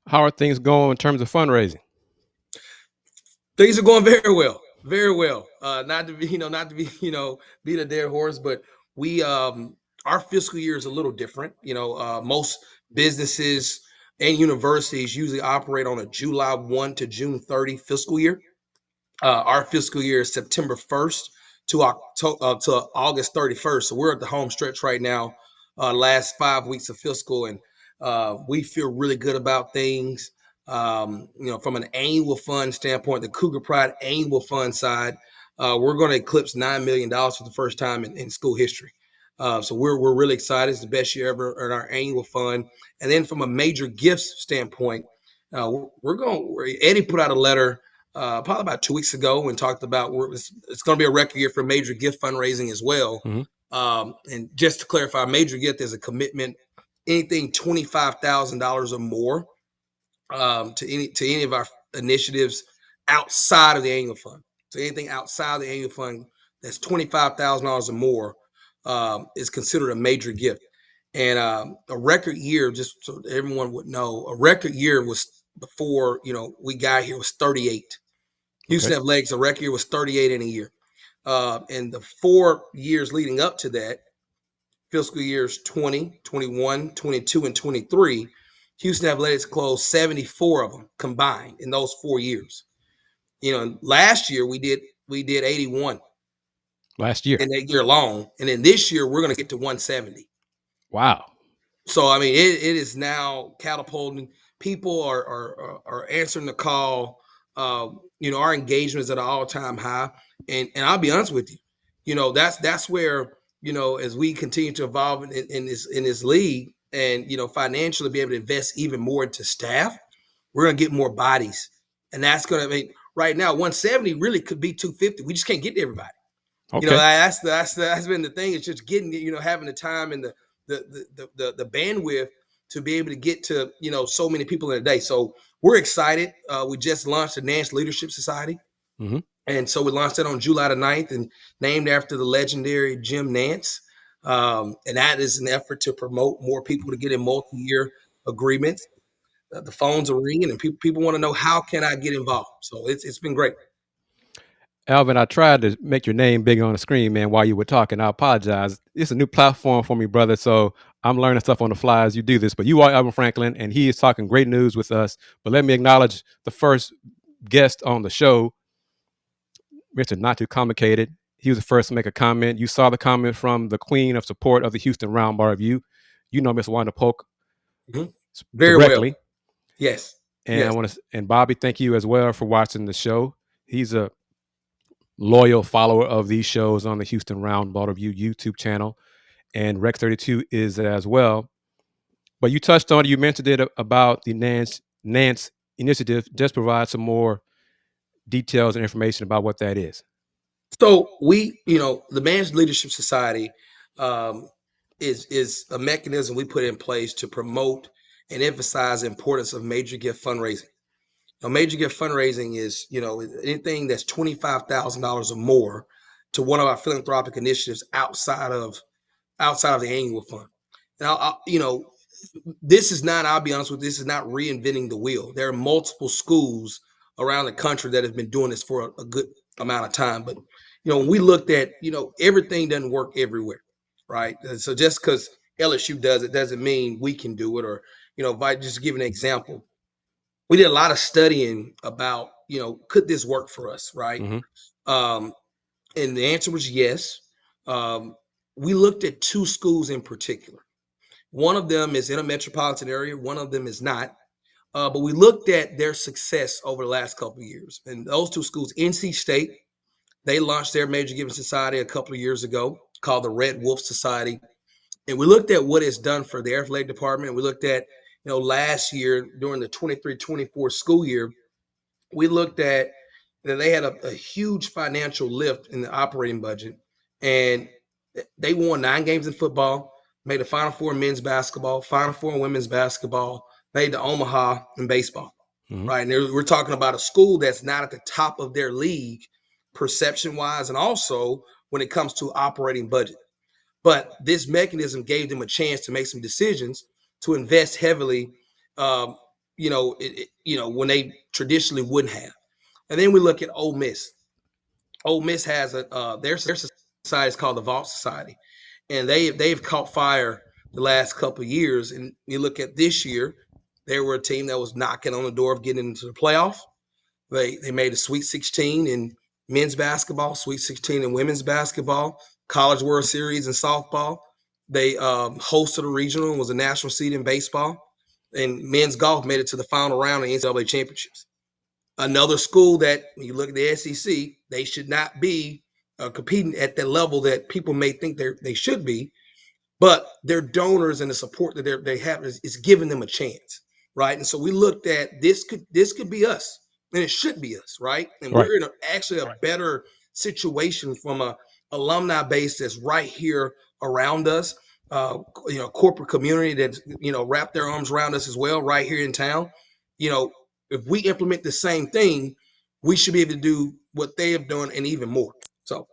How are things going in terms of fundraising? Things are going very well, very well. Not to be, not to be, beat a dead horse, but we, our fiscal year is a little different. Most businesses and universities usually operate on a July 1 to June 30 fiscal year. Our fiscal year is September 1st to August 31st. So we're at the home stretch right now, last 5 weeks of fiscal, and we feel really good about things. From an annual fund standpoint, the Cougar Pride annual fund side, we're going to eclipse $9 million for the first time in school history. So we're really excited. It's the best year ever in our annual fund. And then from a major gifts standpoint, we're going. Eddie put out a letter probably about 2 weeks ago and talked about it's going to be a record year for major gift fundraising as well. Mm-hmm. And just to clarify, major gift is a commitment, anything $25,000 or more, to any of our initiatives outside of the annual fund. So anything outside of the annual fund that's $25,000 or more is considered a major gift. And a record year, just so everyone would know, a record year was before we got here was 38. Okay. Houston Athletics, a record year was 38 in a year. And the 4 years leading up to that, fiscal years 20, 21, 22, and 23, Houston Athletics closed 74 of them combined in those 4 years. Last year we did 81 Last year. in that year long, and then this year we're going to get to 170. Wow. So I mean, it is now catapulting. People are answering the call. Our engagement is at an all time high, and I'll be honest with you. That's where as we continue to evolve in this league, and financially be able to invest even more into staff, we're gonna get more bodies, and that's gonna. I mean, right now 170 really could be 250. We just can't get to everybody. Okay. That's been the thing. It's just getting having the time and the bandwidth to be able to get to so many people in a day. So we're excited. We just launched the Nantz Leadership Society, Mm-hmm. and so we launched that on July the 9th, and named after the legendary Jim Nantz. And that is an effort to promote more people to get in multi-year agreements. The phones are ringing, and people want to know, how can I get involved? So it's been great. Alvin, I tried to make your name big on the screen, man, while you were talking. I apologize. It's a new platform for me, brother. So I'm learning stuff on the fly as you do this. But you are Alvin Franklin, and he is talking great news with us. But let me acknowledge the first guest on the show, Mr. Not Too Complicated. He was the first to make a comment. You saw the comment from the queen of support of the Houston Roundball Review. You know Miss Wanda Polk Mhm. Very well. directly. Yes. And I Yes. want to, and Bobby, thank you as well for watching the show. He's a loyal follower of these shows on the Houston Roundball Review YouTube channel, and Rex 32 is as well. But you touched on it, you mentioned it about the Nantz initiative. Just provide some more details and information about what that is. So the Managed Leadership Society um, is a mechanism we put in place to promote and emphasize the importance of major gift fundraising. Now, major gift fundraising is anything that's $25,000 or more to one of our philanthropic initiatives outside of the annual fund. Now, this is not. I'll be honest with you, this is not reinventing the wheel. There are multiple schools around the country that have been doing this for a good amount of time. But when we looked at, everything doesn't work everywhere, right? And so just because LSU does it doesn't mean we can do it. Or if I just give an example, we did a lot of studying about, could this work for us, right? Mm-hmm. Um, and the answer was yes. Um, we looked at two schools in particular. One of them is in a metropolitan area, one of them is not. But we looked at their success over the last couple of years. And those two schools, NC State, they launched their major giving society a couple of years ago called the Red Wolf Society. And we looked at what it's done for the athletic department. We looked at, last year during the 23-24 school year, we looked at that they had a huge financial lift in the operating budget. And they won 9 games in football, made the Final Four in men's basketball, Final Four in women's basketball, made the Omaha in baseball, Mm-hmm. right? And we're talking about a school that's not at the top of their league, perception wise, and also when it comes to operating budget. But this mechanism gave them a chance to make some decisions to invest heavily, um, when they traditionally wouldn't have. And then we look at Ole Miss. Ole Miss has their society is called the Vault Society, and they've caught fire the last couple of years. And you look at this year, they were a team that was knocking on the door of getting into the playoff. They made a Sweet 16 in men's basketball, Sweet 16 in women's basketball, College World Series in softball. They hosted a regional and was a national seed in baseball. And men's golf made it to the final round of the NCAA championships. Another school that, when you look at the SEC, they should not be competing at the level that people may think they should be, but their donors and the support that they have is giving them a chance, right? And so we looked at this could be us, and it should be us, right? And Right. we're in actually a better situation from a alumni base that's right here around us. Corporate community that wrap their arms around us as well, right here in town. If we implement the same thing, we should be able to do what they have done and even more. So